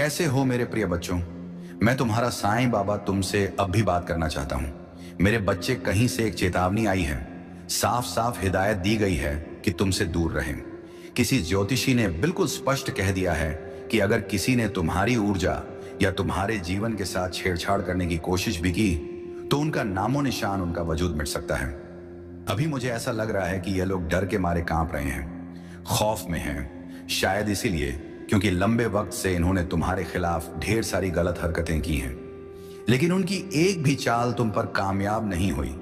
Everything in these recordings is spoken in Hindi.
कैसे हो मेरे प्रिय बच्चों। मैं तुम्हारा साईं बाबा तुमसे अब भी बात करना चाहता हूँ। मेरे बच्चे, कहीं से एक चेतावनी आई है, साफ साफ हिदायत दी गई है कि तुमसे दूर रहें। किसी ज्योतिषी ने बिल्कुल स्पष्ट कह दिया है कि अगर किसी ने तुम्हारी ऊर्जा या तुम्हारे जीवन के साथ छेड़छाड़ करने की कोशिश भी की तो उनका नामो निशान, उनका वजूद मिट सकता है। अभी मुझे ऐसा लग रहा है कि यह लोग डर के मारे कांप रहे हैं, खौफ में हैं, शायद इसीलिए क्योंकि लंबे वक्त से इन्होंने तुम्हारे खिलाफ ढेर सारी गलत हरकतें की हैं, लेकिन उनकी एक भी चाल तुम पर कामयाब नहीं हुई।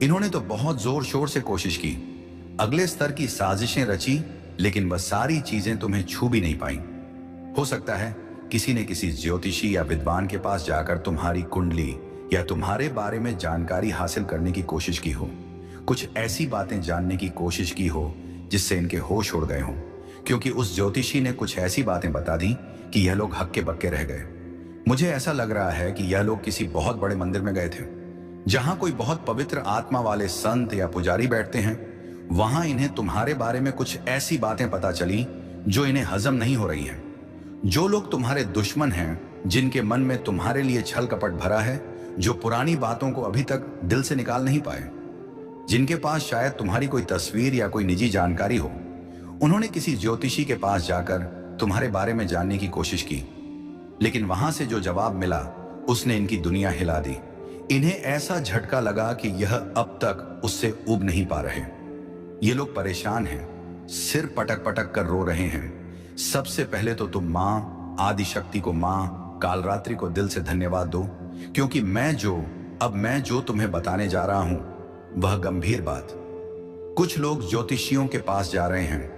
इन्होंने तो बहुत जोर शोर से कोशिश की, अगले स्तर की साजिशें रची, लेकिन वह सारी चीजें तुम्हें छू भी नहीं पाई। हो सकता है किसी ने किसी ज्योतिषी या विद्वान के पास जाकर तुम्हारी कुंडली या तुम्हारे बारे में जानकारी हासिल करने की कोशिश की हो, कुछ ऐसी बातें जानने की कोशिश की हो जिससे इनके होश उड़ गए हों, क्योंकि उस ज्योतिषी ने कुछ ऐसी बातें बता दी कि यह लोग हक्के बक्के रह गए। मुझे ऐसा लग रहा है कि यह लोग किसी बहुत बड़े मंदिर में गए थे, जहां कोई बहुत पवित्र आत्मा वाले संत या पुजारी बैठते हैं। वहां इन्हें तुम्हारे बारे में कुछ ऐसी बातें पता चली जो इन्हें हजम नहीं हो रही हैं। जो लोग तुम्हारे दुश्मन हैं, जिनके मन में तुम्हारे लिए छल कपट भरा है, जो पुरानी बातों को अभी तक दिल से निकाल नहीं पाए, जिनके पास शायद तुम्हारी कोई तस्वीर या कोई निजी जानकारी हो, उन्होंने किसी ज्योतिषी के पास जाकर तुम्हारे बारे में जानने की कोशिश की, लेकिन वहां से जो जवाब मिला उसने इनकी दुनिया हिला दी। इन्हें ऐसा झटका लगा कि यह अब तक उससे उब नहीं पा रहे। ये लोग परेशान हैं, सिर पटक पटक कर रो रहे हैं। सबसे पहले तो तुम मां आदि शक्ति को, मां कालरात्रि को दिल से धन्यवाद दो, क्योंकि मैं जो तुम्हें बताने जा रहा हूं वह गंभीर बात। कुछ लोग ज्योतिषियों के पास जा रहे हैं,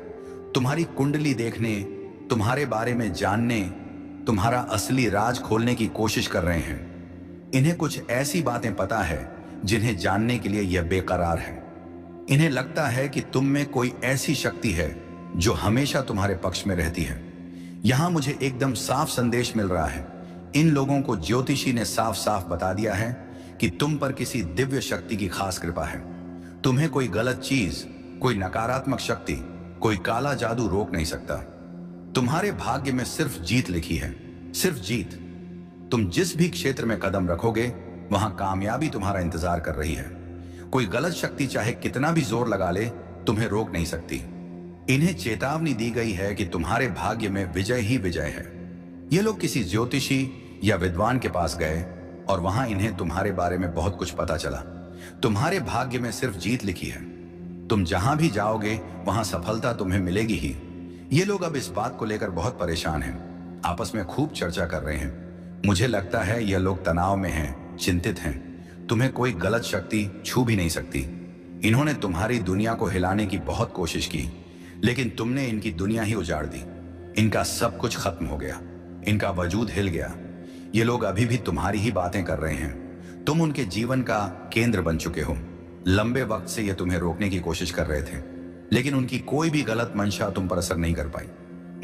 तुम्हारी कुंडली देखने, तुम्हारे बारे में जानने, तुम्हारा असली राज खोलने की कोशिश कर रहे हैं। इन्हें कुछ ऐसी बातें पता है जिन्हें जानने के लिए यह बेकरार है। इन्हें लगता है कि तुम में कोई ऐसी शक्ति है जो हमेशा तुम्हारे पक्ष में रहती है। यहां मुझे एकदम साफ संदेश मिल रहा है। इन लोगों को ज्योतिषी ने साफ साफ बता दिया है कि तुम पर किसी दिव्य शक्ति की खास कृपा है। तुम्हें कोई गलत चीज, कोई नकारात्मक शक्ति, कोई काला जादू रोक नहीं सकता। तुम्हारे भाग्य में सिर्फ जीत लिखी है, सिर्फ जीत। तुम जिस भी क्षेत्र में कदम रखोगे वहां कामयाबी तुम्हारा इंतजार कर रही है। कोई गलत शक्ति चाहे कितना भी जोर लगा ले, तुम्हें रोक नहीं सकती। इन्हें चेतावनी दी गई है कि तुम्हारे भाग्य में विजय ही विजय है। ये लोग किसी ज्योतिषी या विद्वान के पास गए और वहां इन्हें तुम्हारे बारे में बहुत कुछ पता चला। तुम्हारे भाग्य में सिर्फ जीत लिखी है। तुम जहां भी जाओगे वहां सफलता तुम्हें मिलेगी ही। ये लोग अब इस बात को लेकर बहुत परेशान हैं, आपस में खूब चर्चा कर रहे हैं। मुझे लगता है यह लोग तनाव में हैं, चिंतित हैं। तुम्हें कोई गलत शक्ति छू भी नहीं सकती। इन्होंने तुम्हारी दुनिया को हिलाने की बहुत कोशिश की, लेकिन तुमने इनकी दुनिया ही उजाड़ दी। इनका सब कुछ खत्म हो गया, इनका वजूद हिल गया। ये लोग अभी भी तुम्हारी ही बातें कर रहे हैं। तुम उनके जीवन का केंद्र बन चुके हो। लंबे वक्त से ये तुम्हें रोकने की कोशिश कर रहे थे, लेकिन उनकी कोई भी गलत मंशा तुम पर असर नहीं कर पाई।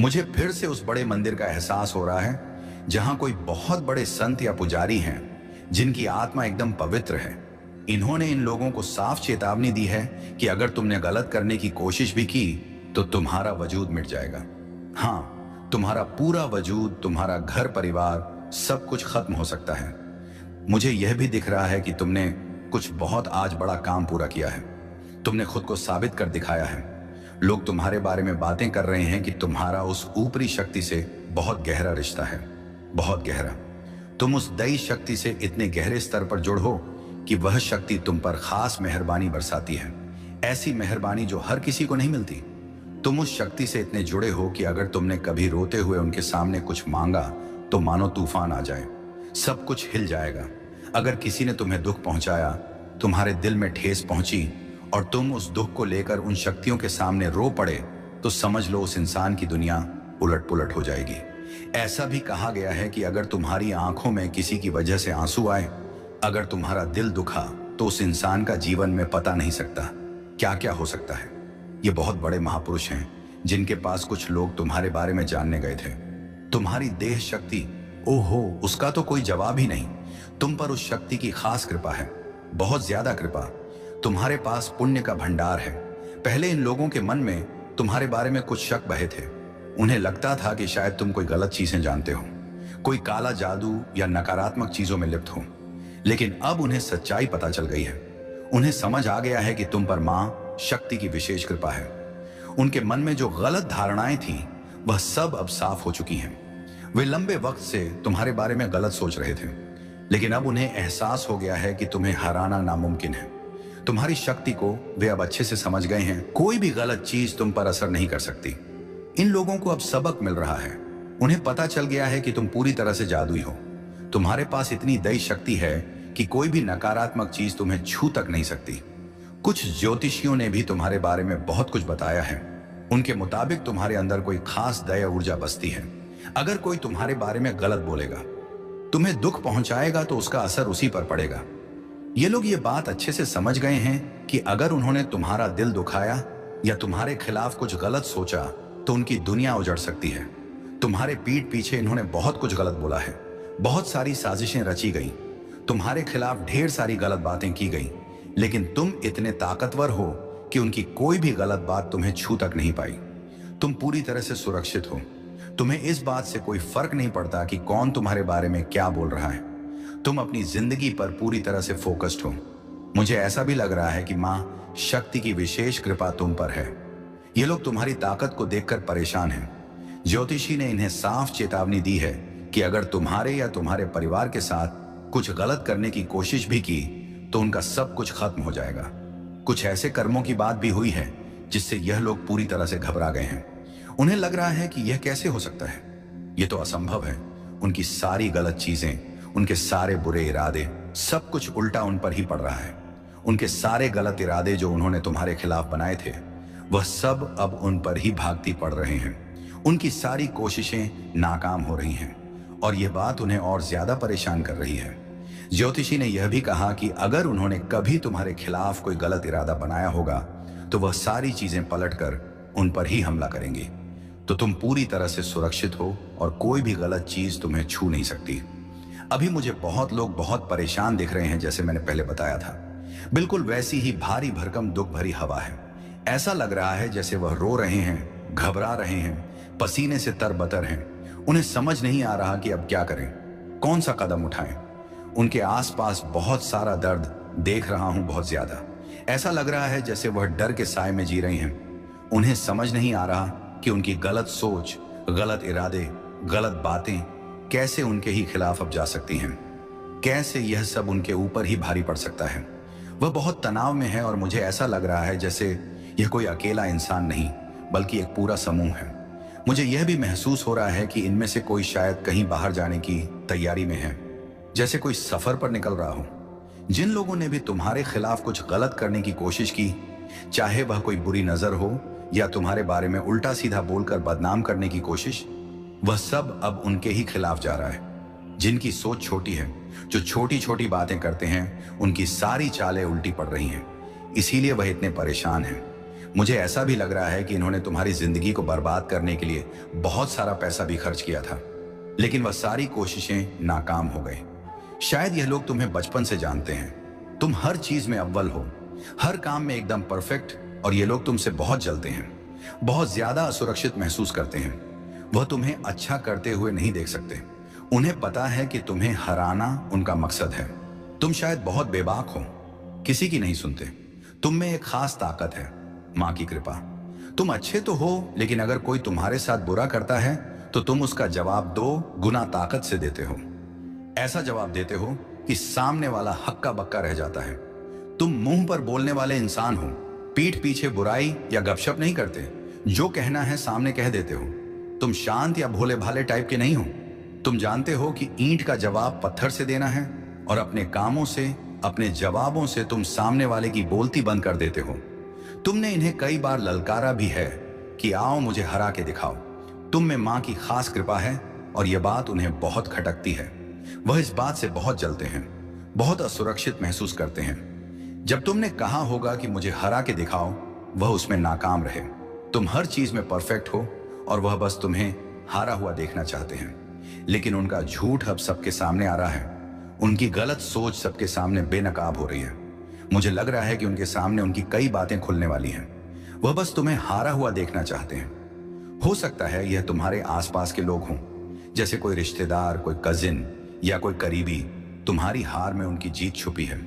मुझे फिर से उस बड़े मंदिर का एहसास हो रहा है जहां कोई बहुत बड़े संत या पुजारी हैं जिनकी आत्मा एकदम पवित्र है। इन्होंने इन लोगों को साफ चेतावनी दी है कि अगर तुमने गलत करने की कोशिश भी की तो तुम्हारा वजूद मिट जाएगा। हाँ, तुम्हारा पूरा वजूद, तुम्हारा घर परिवार, सब कुछ खत्म हो सकता है। मुझे यह भी दिख रहा है कि तुमने कुछ बहुत आज बड़ा काम पूरा किया है। तुमने खुद को साबित कर दिखाया है। लोग तुम्हारे बारे में बातें कर रहे हैं कि तुम्हारा उस ऊपरी शक्ति से बहुत गहरा रिश्ता है, बहुत गहरा। तुम उस दैवी शक्ति से इतने गहरे स्तर पर जुड़ हो कि वह शक्ति तुम पर खास मेहरबानी बरसाती है, ऐसी मेहरबानी जो हर किसी को नहीं मिलती। तुम उस शक्ति से इतने जुड़े हो कि अगर तुमने कभी रोते हुए उनके सामने कुछ मांगा तो मानो तूफान आ जाए, सब कुछ हिल जाएगा। अगर किसी ने तुम्हें दुख पहुंचाया, तुम्हारे दिल में ठेस पहुंची और तुम उस दुख को लेकर उन शक्तियों के सामने रो पड़े, तो समझ लो उस इंसान की दुनिया उलट पुलट हो जाएगी। ऐसा भी कहा गया है कि अगर तुम्हारी आंखों में किसी की वजह से आंसू आए, अगर तुम्हारा दिल दुखा, तो उस इंसान का जीवन में पता नहीं सकता क्या क्या हो सकता है। ये बहुत बड़े महापुरुष हैं जिनके पास कुछ लोग तुम्हारे बारे में जानने गए थे। तुम्हारी देह शक्ति, ओहो, उसका तो कोई जवाब ही नहीं। तुम पर उस शक्ति की खास कृपा है, बहुत ज्यादा कृपा। तुम्हारे पास पुण्य का भंडार है। पहले इन लोगों के मन में तुम्हारे बारे में कुछ शक बहे थे। उन्हें लगता था कि शायद तुम कोई गलत चीजें जानते हो, कोई काला जादू या नकारात्मक चीजों में लिप्त हो। लेकिन अब उन्हें सच्चाई पता चल गई है। उन्हें समझ आ गया है कि तुम पर मां शक्ति की विशेष कृपा है। उनके मन में जो गलत धारणाएं थीं, वह सब अब साफ हो चुकी हैं। वे लंबे वक्त से तुम्हारे बारे में गलत सोच रहे थे, लेकिन अब उन्हें एहसास हो गया है कि तुम्हें हराना नामुमकिन है। तुम्हारी शक्ति को वे अब अच्छे से समझ गए हैं। कोई भी गलत चीज तुम पर असर नहीं कर सकती। इन लोगों को अब सबक मिल रहा है। उन्हें पता चल गया है कि तुम पूरी तरह से जादुई हो। तुम्हारे पास इतनी दई शक्ति है कि कोई भी नकारात्मक चीज तुम्हें छू तक नहीं सकती। कुछ ज्योतिषियों ने भी तुम्हारे बारे में बहुत कुछ बताया है। उनके मुताबिक तुम्हारे अंदर कोई खास दया ऊर्जा बसती है। अगर कोई तुम्हारे बारे में गलत बोलेगा, तुम्हें दुख पहुंचाएगा, तो उसका असर उसी पर पड़ेगा। ये लोग ये बात अच्छे से समझ गए हैं कि अगर उन्होंने तुम्हारा दिल दुखाया या तुम्हारे खिलाफ कुछ गलत सोचा, तो उनकी दुनिया उजड़ सकती है। तुम्हारे पीठ पीछे इन्होंने बहुत कुछ गलत बोला है। बहुत सारी साजिशें रची गई। तुम्हारे खिलाफ ढेर सारी गलत बातें की गई, लेकिन तुम इतने ताकतवर हो कि उनकी कोई भी गलत बात तुम्हें छू तक नहीं पाई। तुम पूरी तरह से सुरक्षित हो। तुम्हें इस बात से कोई फर्क नहीं पड़ता कि कौन तुम्हारे बारे में क्या बोल रहा है। तुम अपनी जिंदगी पर पूरी तरह से फोकस्ड हो। मुझे ऐसा भी लग रहा है कि मां शक्ति की विशेष कृपा तुम पर है। ये लोग तुम्हारी ताकत को देखकर परेशान हैं। ज्योतिषी ने इन्हें साफ चेतावनी दी है कि अगर तुम्हारे या तुम्हारे परिवार के साथ कुछ गलत करने की कोशिश भी की, तो उनका सब कुछ खत्म हो जाएगा। कुछ ऐसे कर्मों की बात भी हुई है जिससे यह लोग पूरी तरह से घबरा गए हैं। उन्हें लग रहा है कि यह कैसे हो सकता है। यह तो असंभव है। उनकी सारी गलत चीजें, उनके सारे बुरे इरादे, सब कुछ उल्टा उन पर ही पड़ रहा है। उनके सारे गलत इरादे जो उन्होंने तुम्हारे खिलाफ बनाए थे, वह सब अब उन पर ही भागती पड़ रहे हैं। उनकी सारी कोशिशें नाकाम हो रही हैं और यह बात उन्हें और ज्यादा परेशान कर रही है। ज्योतिषी ने यह भी कहा कि अगर उन्होंने कभी तुम्हारे खिलाफ कोई गलत इरादा बनाया होगा, तो वह सारी चीजें पलटकर उन पर ही हमला करेंगी। तो तुम पूरी तरह से सुरक्षित हो और कोई भी गलत चीज तुम्हें छू नहीं सकती। अभी मुझे बहुत लोग बहुत परेशान दिख रहे हैं, जैसे मैंने पहले बताया था। बिल्कुल वैसी ही भारी भरकम दुख भरी हवा है। ऐसा लग रहा है जैसे वह रो रहे हैं, घबरा रहे हैं, पसीने से तरबतर हैं। उन्हें समझ नहीं आ रहा कि अब क्या करें, कौन सा कदम उठाएं। उनके आसपास बहुत सारा दर्द देख रहा हूं, बहुत ज्यादा। ऐसा लग रहा है जैसे वह डर के साए में जी रही हैं। उन्हें समझ नहीं आ रहा कि उनकी गलत सोच, गलत इरादे, गलत बातें कैसे उनके ही खिलाफ अब जा सकती हैं। कैसे यह सब उनके ऊपर ही भारी पड़ सकता है। वह बहुत तनाव में है और मुझे ऐसा लग रहा है जैसे यह कोई अकेला इंसान नहीं, बल्कि एक पूरा समूह है। मुझे यह भी महसूस हो रहा है कि इनमें से कोई शायद कहीं बाहर जाने की तैयारी में है, जैसे कोई सफर पर निकल रहा हो। जिन लोगों ने भी तुम्हारे खिलाफ कुछ गलत करने की कोशिश की, चाहे वह कोई बुरी नजर हो या तुम्हारे बारे में उल्टा सीधा बोलकर बदनाम करने की कोशिश, वह सब अब उनके ही खिलाफ जा रहा है। जिनकी सोच छोटी है, जो छोटी छोटी बातें करते हैं, उनकी सारी चालें उल्टी पड़ रही हैं। इसीलिए वह इतने परेशान हैं। मुझे ऐसा भी लग रहा है कि इन्होंने तुम्हारी जिंदगी को बर्बाद करने के लिए बहुत सारा पैसा भी खर्च किया था, लेकिन वह सारी कोशिशें नाकाम हो गई। शायद यह लोग तुम्हें बचपन से जानते हैं। तुम हर चीज में अव्वल हो, हर काम में एकदम परफेक्ट, और ये लोग तुमसे बहुत जलते हैं, बहुत ज्यादा असुरक्षित महसूस करते हैं। वह तुम्हें अच्छा करते हुए नहीं देख सकते। उन्हें पता है कि तुम्हें हराना उनका मकसद है। तुम शायद बहुत बेबाक हो, किसी की नहीं सुनते। तुम में एक खास ताकत है, मां की कृपा। तुम अच्छे तो हो, लेकिन अगर कोई तुम्हारे साथ बुरा करता है तो तुम उसका जवाब 2 गुना ताकत से देते हो। ऐसा जवाब देते हो कि सामने वाला हक्का बक्का रह जाता है। तुम मुंह पर बोलने वाले इंसान हो, पीठ पीछे बुराई या गपशप नहीं करते। जो कहना है सामने कह देते हो। तुम शांत या भोले भाले टाइप के नहीं हो। तुम जानते हो कि ईंट का जवाब पत्थर से देना है, और अपने कामों से, अपने जवाबों से तुम सामने वाले की बोलती बंद कर देते हो। तुमने इन्हें कई बार ललकारा भी है कि आओ मुझे हरा के दिखाओ। तुम में मां की खास कृपा है, और यह बात उन्हें बहुत खटकती है। वह इस बात से बहुत जलते हैं, बहुत असुरक्षित महसूस करते हैं। जब तुमने कहा होगा कि मुझे हरा के दिखाओ, वह उसमें नाकाम रहे। तुम हर चीज में परफेक्ट हो और वह बस तुम्हें हारा हुआ देखना चाहते हैं। लेकिन उनका झूठ अब सबके सामने आ रहा है। उनकी गलत सोच सबके सामने बेनकाब हो रही है। मुझे लग रहा है कि उनके सामने उनकी कई बातें खुलने वाली हैं। वह बस तुम्हें हारा हुआ देखना चाहते हैं। हो सकता है यह तुम्हारे आसपास के लोग हों, जैसे कोई रिश्तेदार, कोई कजिन या कोई करीबी। तुम्हारी हार में उनकी जीत छुपी है,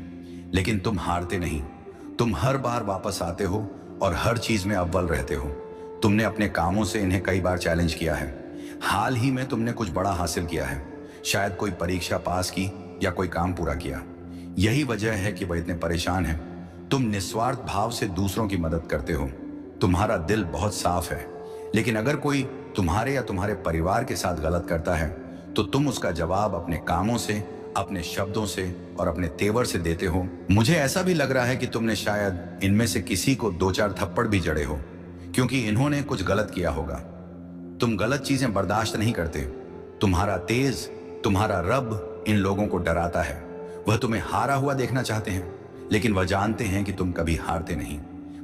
लेकिन तुम हारते नहीं। तुम हर बार वापस आते हो और हर चीज में अव्वल रहते हो। तुमने अपने कामों से इन्हें कई बार चैलेंज किया है। हाल ही में तुमने कुछ बड़ा हासिल किया है, शायद कोई परीक्षा पास की या कोई काम पूरा किया। यही वजह है कि वह इतने परेशान हैं। तुम निस्वार्थ भाव से दूसरों की मदद करते हो। तुम्हारा दिल बहुत साफ है, लेकिन अगर कोई तुम्हारे या तुम्हारे परिवार के साथ गलत करता है तो तुम उसका जवाब अपने कामों से, अपने शब्दों से और अपने तेवर से देते हो। मुझे ऐसा भी लग रहा है कि तुमने शायद इनमें से किसी को 2-4 थप्पड़ भी जड़े हो, क्योंकि इन्होंने कुछ गलत किया होगा। तुम गलत चीजें बर्दाश्त नहीं करते। तुम्हारा तेज, तुम्हारा रब इन लोगों को डराता है। वह तुम्हें हारा हुआ देखना चाहते हैं, लेकिन वह जानते हैं कि तुम कभी हारते नहीं।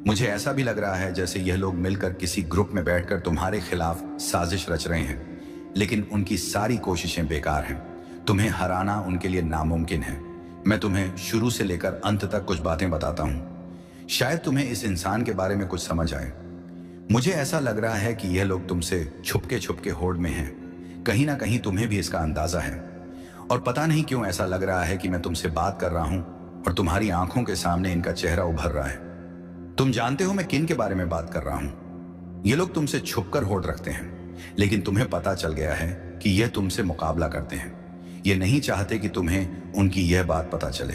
मुझे ऐसा भी लग रहा है जैसे यह लोग मिलकर किसी ग्रुप में बैठकर तुम्हारे खिलाफ साजिश रच रहे हैं, लेकिन उनकी सारी कोशिशें बेकार हैं। तुम्हें हराना उनके लिए नामुमकिन है। मैं तुम्हें शुरू से लेकर अंत तक कुछ बातें बताता हूं, शायद तुम्हें इस इंसान के बारे में कुछ समझ आए। मुझे ऐसा लग रहा है कि यह लोग तुमसे छुपके होड़ में हैं। कहीं ना कहीं तुम्हें भी इसका अंदाजा है, और पता नहीं क्यों ऐसा लग रहा है कि मैं तुमसे बात कर रहा हूं और तुम्हारी आंखों के सामने इनका चेहरा उभर रहा है। तुम जानते हो मैं किन के बारे में बात कर रहा हूं। ये लोग तुमसे छुपकर होड़ रखते हैं, लेकिन तुम्हें पता चल गया है कि यह तुमसे मुकाबला करते हैं। ये नहीं चाहते कि तुम्हें उनकी यह बात पता चले।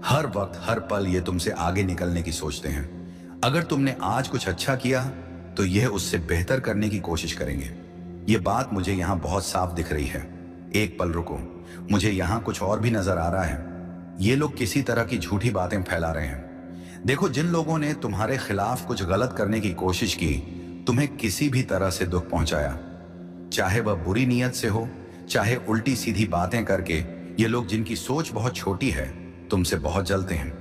हर वक्त, हर पल ये तुमसे आगे निकलने की सोचते हैं। अगर तुमने आज कुछ अच्छा किया तो यह उससे बेहतर करने की कोशिश करेंगे। ये बात मुझे यहाँ बहुत साफ दिख रही है। एक पल रुको, मुझे यहाँ कुछ और भी नजर आ रहा है। ये लोग किसी तरह की झूठी बातें फैला रहे हैं। देखो, जिन लोगों ने तुम्हारे खिलाफ कुछ गलत करने की कोशिश की, तुम्हें किसी भी तरह से दुख पहुंचाया, चाहे वह बुरी नीयत से हो, चाहे उल्टी सीधी बातें करके, ये लोग जिनकी सोच बहुत छोटी है तुमसे बहुत जलते हैं,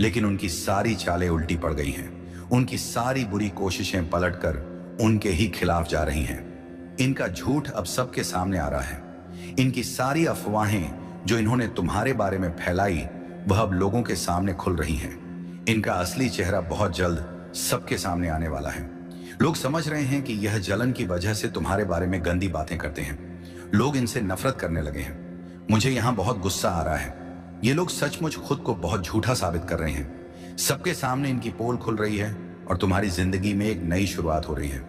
लेकिन उनकी सारी चालें उल्टी पड़ गई हैं। उनकी सारी बुरी कोशिशें पलटकर उनके ही खिलाफ जा रही हैं। इनका झूठ अब सबके सामने आ रहा है। इनकी सारी अफवाहें जो इन्होंने तुम्हारे बारे में फैलाई, वह अब लोगों के सामने खुल रही हैं। इनका असली चेहरा बहुत जल्द सबके सामने आने वाला है। लोग समझ रहे हैं कि यह जलन की वजह से तुम्हारे बारे में गंदी बातें करते हैं। लोग इनसे नफरत करने लगे हैं। मुझे यहां बहुत गुस्सा आ रहा है। ये लोग सचमुच खुद को बहुत झूठा साबित कर रहे हैं। सबके सामने इनकी पोल खुल रही है और तुम्हारी जिंदगी में एक नई शुरुआत हो रही है।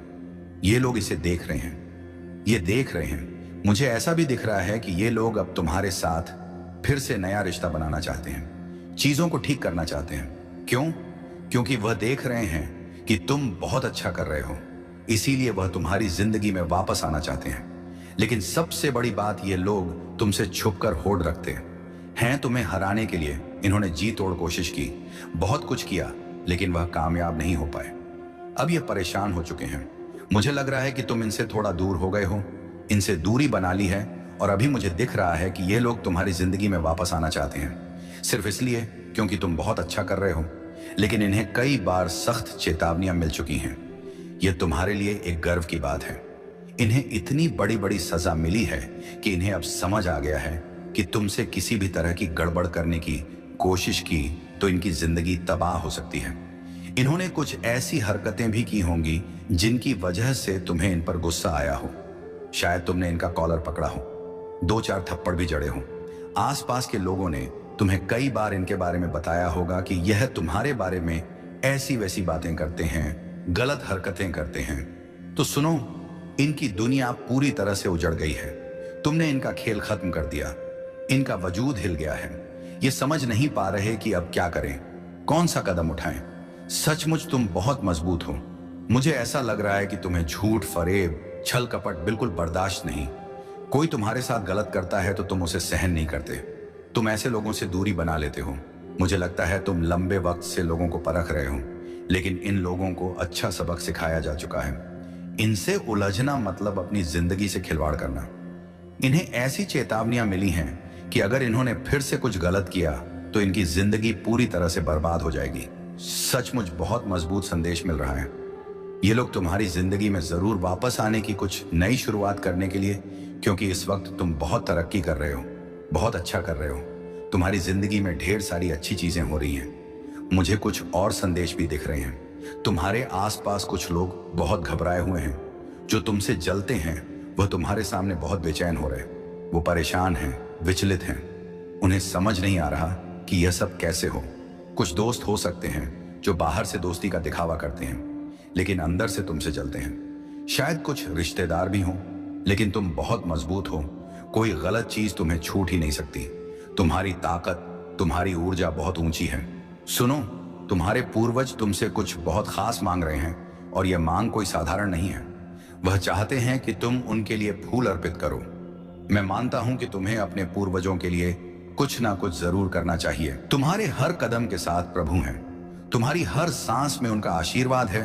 ये लोग इसे देख रहे हैं, ये देख रहे हैं। मुझे ऐसा भी दिख रहा है कि ये लोग अब तुम्हारे साथ फिर से नया रिश्ता बनाना चाहते हैं, चीजों को ठीक करना चाहते हैं। क्यों? क्योंकि वह देख रहे हैं कि तुम बहुत अच्छा कर रहे हो, इसीलिए वह तुम्हारी जिंदगी में वापस आना चाहते हैं। लेकिन सबसे बड़ी बात, ये लोग तुमसे छुपकर होड़ रखते हैं। तुम्हें हराने के लिए इन्होंने जी तोड़ कोशिश की, बहुत कुछ किया, लेकिन वह कामयाब नहीं हो पाए। अब ये परेशान हो चुके हैं। मुझे लग रहा है कि तुम इनसे थोड़ा दूर हो गए हो, इनसे दूरी बना ली है, और अभी मुझे दिख रहा है कि ये लोग तुम्हारी जिंदगी में वापस आना चाहते हैं, सिर्फ इसलिए क्योंकि तुम बहुत अच्छा कर रहे हो। लेकिन इन्हें कई बार सख्त चेतावनियां मिल चुकी हैं। यह तुम्हारे लिए एक गर्व की बात है। इन्हें इतनी बड़ी बड़ी सजा मिली है कि इन्हें अब समझ आ गया है कि तुमसे किसी भी तरह की गड़बड़ करने की कोशिश की तो इनकी जिंदगी तबाह हो सकती है। इन्होंने कुछ ऐसी हरकतें भी की होंगी जिनकी वजह से तुम्हें इन पर गुस्सा आया हो। शायद तुमने इनका कॉलर पकड़ा हो, 2-4 थप्पड़ भी जड़े हो। आसपास के लोगों ने तुम्हें कई बार इनके बारे में बताया होगा कि यह तुम्हारे बारे में ऐसी वैसी बातें करते हैं, गलत हरकतें करते हैं। तो सुनो, इनकी दुनिया पूरी तरह से उजड़ गई है। तुमने इनका खेल खत्म कर दिया। इनका वजूद हिल गया है। ये समझ नहीं पा रहे कि अब क्या करें, कौन सा कदम उठाएं। सचमुच तुम बहुत मजबूत हो। मुझे ऐसा लग रहा है कि तुम्हें झूठ, फरेब, छल कपट बिल्कुल बर्दाश्त नहीं। कोई तुम्हारे साथ गलत करता है तो तुम उसे सहन नहीं करते। तुम ऐसे लोगों से दूरी बना लेते हो। मुझे लगता है तुम लंबे वक्त से लोगों को परख रहे हो, लेकिन इन लोगों को अच्छा सबक सिखाया जा चुका है। इनसे उलझना मतलब अपनी जिंदगी से खिलवाड़ करना। इन्हें ऐसी चेतावनियां मिली हैं कि अगर इन्होंने फिर से कुछ गलत किया तो इनकी जिंदगी पूरी तरह से बर्बाद हो जाएगी। सचमुच बहुत मजबूत संदेश मिल रहा है। ये लोग तुम्हारी जिंदगी में जरूर वापस आने की कुछ नई शुरुआत करने के लिए, क्योंकि इस वक्त तुम बहुत तरक्की कर रहे हो, बहुत अच्छा कर रहे हो। तुम्हारी जिंदगी में ढेर सारी अच्छी चीजें हो रही हैं। मुझे कुछ और संदेश भी दिख रहे हैं। तुम्हारे आसपास कुछ लोग बहुत घबराए हुए हैं। जो तुमसे जलते हैं वह तुम्हारे सामने बहुत बेचैन हो रहे, वो परेशान हैं, विचलित हैं। उन्हें समझ नहीं आ रहा कि यह सब कैसे हो। कुछ दोस्त हो सकते हैं जो बाहर से दोस्ती का दिखावा करते हैं लेकिन अंदर से तुमसे जलते हैं। शायद कुछ रिश्तेदार भी हों लेकिन तुम बहुत मजबूत हो। कोई गलत चीज तुम्हें छूट ही नहीं सकती। तुम्हारी ताकत, तुम्हारी ऊर्जा बहुत ऊंची है। सुनो, तुम्हारे पूर्वज तुमसे कुछ बहुत खास मांग रहे हैं और यह मांग कोई साधारण नहीं है। वह चाहते हैं कि तुम उनके लिए फूल अर्पित करो। मैं मानता हूं कि तुम्हें अपने पूर्वजों के लिए कुछ ना कुछ जरूर करना चाहिए। तुम्हारे हर कदम के साथ प्रभु हैं, तुम्हारी हर सांस में उनका आशीर्वाद है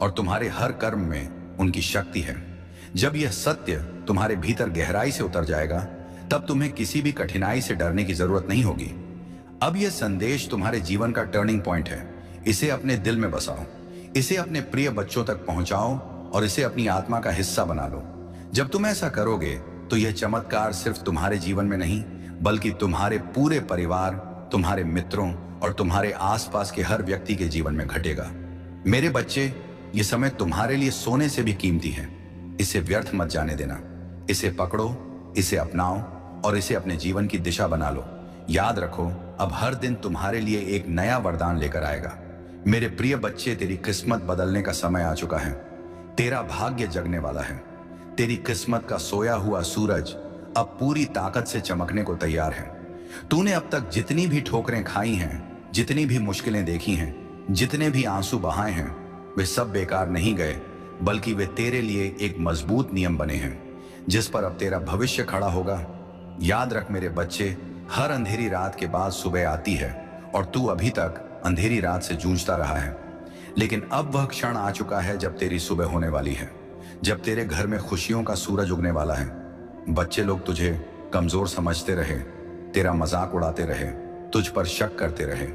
और तुम्हारे हर कर्म में उनकी शक्ति है। जब यह सत्य तुम्हारे भीतर गहराई से उतर जाएगा तब तुम्हें किसी भी कठिनाई से डरने की जरूरत नहीं होगी। अब यह संदेश तुम्हारे जीवन का टर्निंग पॉइंट है। इसे अपने दिल में बसाओ, इसे अपने प्रिय बच्चों तक पहुंचाओ और इसे अपनी आत्मा का हिस्सा बना लो। जब तुम ऐसा करोगे तो यह चमत्कार सिर्फ तुम्हारे जीवन में नहीं बल्कि तुम्हारे पूरे परिवार, तुम्हारे मित्रों और तुम्हारे आसपास के हर व्यक्ति के जीवन में घटेगा। मेरे बच्चे, ये समय तुम्हारे लिए सोने से भी कीमती है। इसे व्यर्थ मत जाने देना। इसे पकड़ो, इसे अपनाओ और इसे अपने जीवन की दिशा बना लो। याद रखो, अब हर दिन तुम्हारे लिए एक नया वरदान लेकर आएगा। मेरे प्रिय बच्चे, तेरी किस्मत बदलने का समय आ चुका है। तेरा भाग्य जगने वाला है। तेरी किस्मत का सोया हुआ सूरज अब पूरी ताकत से चमकने को तैयार है। तूने अब तक जितनी भी ठोकरें खाई हैं, जितनी भी मुश्किलें देखी हैं, जितने भी आंसू बहाए हैं, वे सब बेकार नहीं गए बल्कि वे तेरे लिए एक मजबूत नियम बने हैं जिस पर अब तेरा भविष्य खड़ा होगा। याद रख मेरे बच्चे, हर अंधेरी रात के बाद सुबह आती है और तू अभी तक अंधेरी रात से जूझता रहा है। लेकिन अब वह क्षण आ चुका है जब तेरी सुबह होने वाली है, जब तेरे घर में खुशियों का सूरज उगने वाला है। बच्चे लोग तुझे कमजोर समझते रहे, तेरा मजाक उड़ाते रहे, तुझ पर शक करते रहे,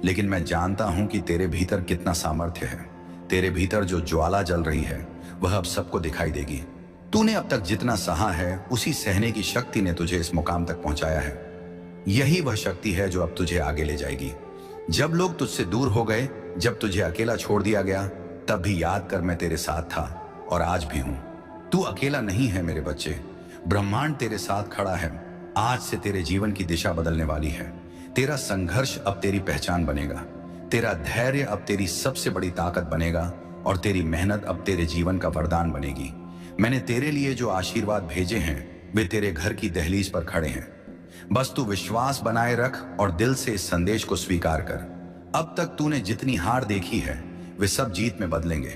लेकिन मैं जानता हूं कि तेरे भीतर कितना सामर्थ्य है। तेरे भीतर जो ज्वाला जल रही है वह अब सबको दिखाई देगी। तूने अब तक जितना सहा है उसी सहने की शक्ति ने तुझे इस मुकाम तक पहुंचाया है। यही वह शक्ति है जो अब तुझे आगे ले जाएगी। जब लोग तुझसे दूर हो गए, जब तुझे अकेला छोड़ दिया गया, तब भी याद कर मैं तेरे साथ था और आज भी हूं। तू अकेला नहीं है मेरे बच्चे, ब्रह्मांड तेरे साथ खड़ा है। आज से तेरे जीवन की दिशा बदलने वाली है। तेरा संघर्ष अब तेरी पहचान बनेगा, तेरा धैर्य अब तेरी सबसे बड़ी ताकत बनेगा और तेरी मेहनत अब तेरे जीवन का वरदान बनेगी। मैंने तेरे लिए जो आशीर्वाद भेजे हैं वे तेरे घर की दहलीज पर खड़े हैं। बस तू विश्वास बनाए रख और दिल से इस संदेश को स्वीकार कर। अब तक तूने जितनी हार देखी है वे सब जीत में बदलेंगे।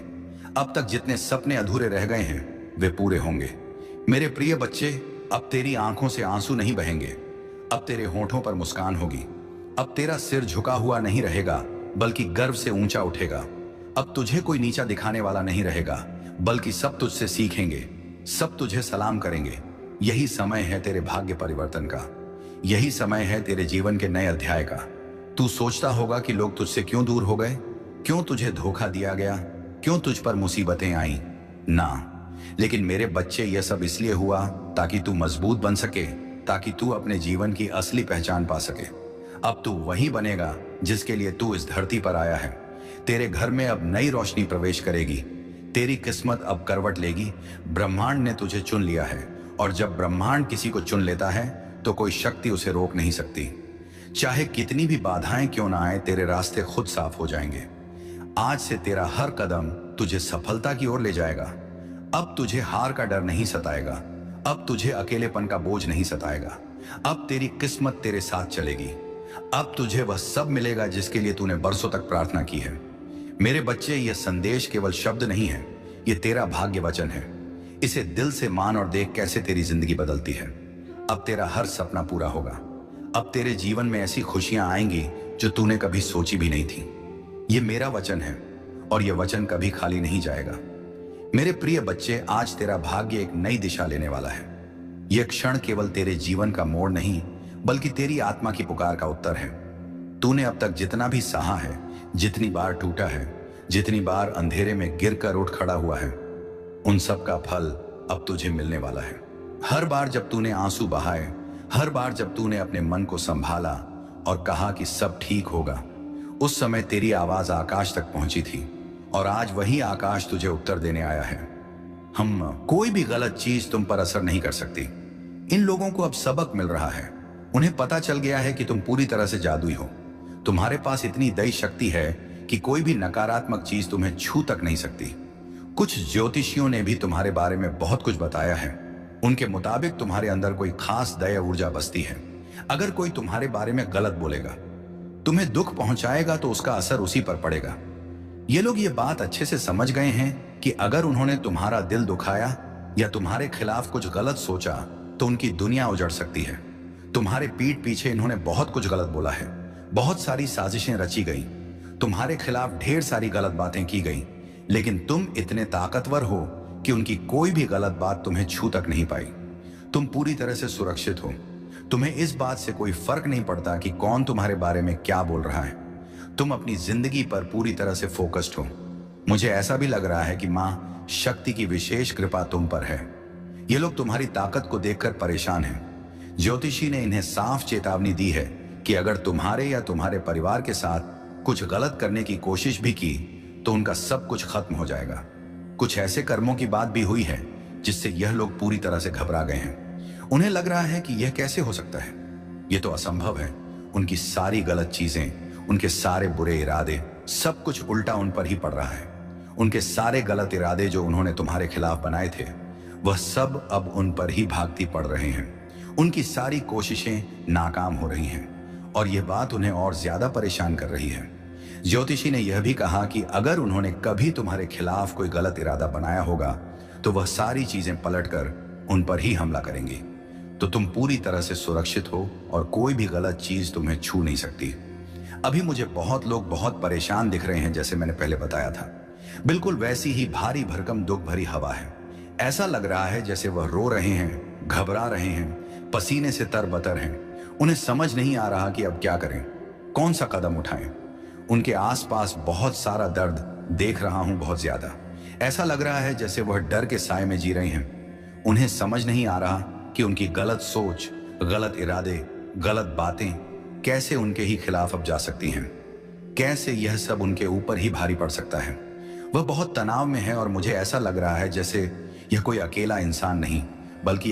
अब तक जितने सपने अधूरे रह गए हैं वे पूरे होंगे। मेरे प्रिय बच्चे, अब तेरी आंखों से आंसू नहीं बहेंगे, अब तेरे होठों पर मुस्कान होगी। अब तेरा सिर झुका हुआ नहीं रहेगा बल्कि गर्व से ऊंचा उठेगा। अब तुझे कोई नीचा दिखाने वाला नहीं रहेगा बल्कि सब तुझसे सीखेंगे, सब तुझे सलाम करेंगे। यही समय है तेरे भाग्य परिवर्तन का, यही समय है तेरे जीवन के नए अध्याय का। तू सोचता होगा कि लोग तुझसे क्यों दूर हो गए, क्यों तुझे धोखा दिया गया, क्यों तुझ पर मुसीबतें आई ना, लेकिन मेरे बच्चे, यह सब इसलिए हुआ ताकि तू मजबूत बन सके, ताकि तू अपने जीवन की असली पहचान पा सके। अब तू वही बनेगा जिसके लिए तू इस धरती पर आया है। तेरे घर में अब नई रोशनी प्रवेश करेगी, तेरी किस्मत अब करवट लेगी। ब्रह्मांड ने तुझे चुन लिया है और जब ब्रह्मांड किसी को चुन लेता है तो कोई शक्ति उसे रोक नहीं सकती। चाहे कितनी भी बाधाएं क्यों ना आए, तेरे रास्ते खुद साफ हो जाएंगे। आज से तेरा हर कदम तुझे सफलता की ओर ले जाएगा। अब तुझे हार का डर नहीं सताएगा, अब तुझे अकेलेपन का बोझ नहीं सताएगा। अब तेरी किस्मत तेरे साथ चलेगी। अब तुझे वह सब मिलेगा जिसके लिए तूने बरसों तक प्रार्थना की है। मेरे बच्चे, यह संदेश केवल शब्द नहीं है, यह तेरा भाग्य वचन है। इसे दिल से मान और देख कैसे तेरी जिंदगी बदलती है। अब तेरा हर सपना पूरा होगा। अब तेरे जीवन में ऐसी खुशियां आएंगी जो तूने कभी सोची भी नहीं थी। यह मेरा वचन है और यह वचन कभी खाली नहीं जाएगा। मेरे प्रिय बच्चे, आज तेरा भाग्य एक नई दिशा लेने वाला है। यह क्षण केवल तेरे जीवन का मोड़ नहीं बल्कि तेरी आत्मा की पुकार का उत्तर है। तूने अब तक जितना भी सहा है, जितनी बार टूटा है, जितनी बार अंधेरे में गिरकर उठ खड़ा हुआ है, उन सब का फल अब तुझे मिलने वाला है। हर बार जब तूने आंसू बहाए, हर बार जब तूने अपने मन को संभाला और कहा कि सब ठीक होगा, उस समय तेरी आवाज आकाश तक पहुंची थी और आज वही आकाश तुझे उत्तर देने आया है। हम कोई भी गलत चीज तुम पर असर नहीं कर सकती। इन लोगों को अब सबक मिल रहा है। उन्हें पता चल गया है कि तुम पूरी तरह से जादुई हो। तुम्हारे पास इतनी दई शक्ति है कि कोई भी नकारात्मक चीज तुम्हें छू तक नहीं सकती। कुछ ज्योतिषियों ने भी तुम्हारे बारे में बहुत कुछ बताया है। उनके मुताबिक तुम्हारे अंदर कोई खास दया ऊर्जा बसती है। अगर कोई तुम्हारे बारे में गलत बोलेगा, तुम्हें दुख पहुंचाएगा, तो उसका असर उसी पर पड़ेगा। ये लोग ये बात अच्छे से समझ गए हैं कि अगर उन्होंने तुम्हारा दिल दुखाया या तुम्हारे खिलाफ कुछ गलत सोचा तो उनकी दुनिया उजड़ सकती है। तुम्हारे पीठ पीछे इन्होंने बहुत कुछ गलत बोला है। बहुत सारी साजिशें रची गई, तुम्हारे खिलाफ ढेर सारी गलत बातें की गई, लेकिन तुम इतने ताकतवर हो कि उनकी कोई भी गलत बात तुम्हें छू तक नहीं पाई। तुम पूरी तरह से सुरक्षित हो। तुम्हें इस बात से कोई फर्क नहीं पड़ता कि कौन तुम्हारे बारे में क्या बोल रहा है। तुम अपनी जिंदगी पर पूरी तरह से फोकस्ड हो। मुझे ऐसा भी लग रहा है कि मां शक्ति की विशेष कृपा तुम पर है। ये लोग तुम्हारी ताकत को देखकर परेशान हैं। ज्योतिषी ने इन्हें साफ चेतावनी दी है कि अगर तुम्हारे या तुम्हारे परिवार के साथ कुछ गलत करने की कोशिश भी की तो उनका सब कुछ खत्म हो जाएगा। कुछ ऐसे कर्मों की बात भी हुई है जिससे यह लोग पूरी तरह से घबरा गए हैं। उन्हें लग रहा है कि यह कैसे हो सकता है, यह तो असंभव है। उनकी सारी गलत चीजें, उनके सारे बुरे इरादे, सब कुछ उल्टा उन पर ही पड़ रहा है। उनके सारे गलत इरादे जो उन्होंने तुम्हारे खिलाफ बनाए थे, वह सब अब उन पर ही भागती पड़ रहे हैं। उनकी सारी कोशिशें नाकाम हो रही हैं और यह बात उन्हें और ज्यादा परेशान कर रही है। ज्योतिषी ने यह भी कहा कि अगर उन्होंने कभी तुम्हारे खिलाफ कोई गलत इरादा बनाया होगा तो वह सारी चीजें पलटकर उन पर ही हमला करेंगी। तो तुम पूरी तरह से सुरक्षित हो और कोई भी गलत चीज तुम्हें छू नहीं सकती। अभी मुझे बहुत लोग बहुत परेशान दिख रहे हैं, जैसे मैंने पहले बताया था। बिल्कुल वैसी ही भारी भरकम दुख भरी हवा है। ऐसा लग रहा है जैसे वह रो रहे हैं, घबरा रहे हैं, पसीने से तरबतर हैं। उन्हें समझ नहीं आ रहा कि अब क्या करें, कौन सा कदम उठाएं। उनके आसपास बहुत सारा दर्द देख रहा हूं, बहुत ज्यादा। ऐसा लग रहा है जैसे वह डर के साए में जी रहे हैं। उन्हें समझ नहीं आ रहा कि उनकी गलत सोच, गलत इरादे, गलत बातें कैसे उनके ही खिलाफ अब जा सकती हैं। कैसे यह सब उनके ऊपर ही भारी पड़ सकता है। वह बहुत तनाव में है और मुझे ऐसा लग रहा है जैसे यह कोई अकेला इंसान नहीं, बल्कि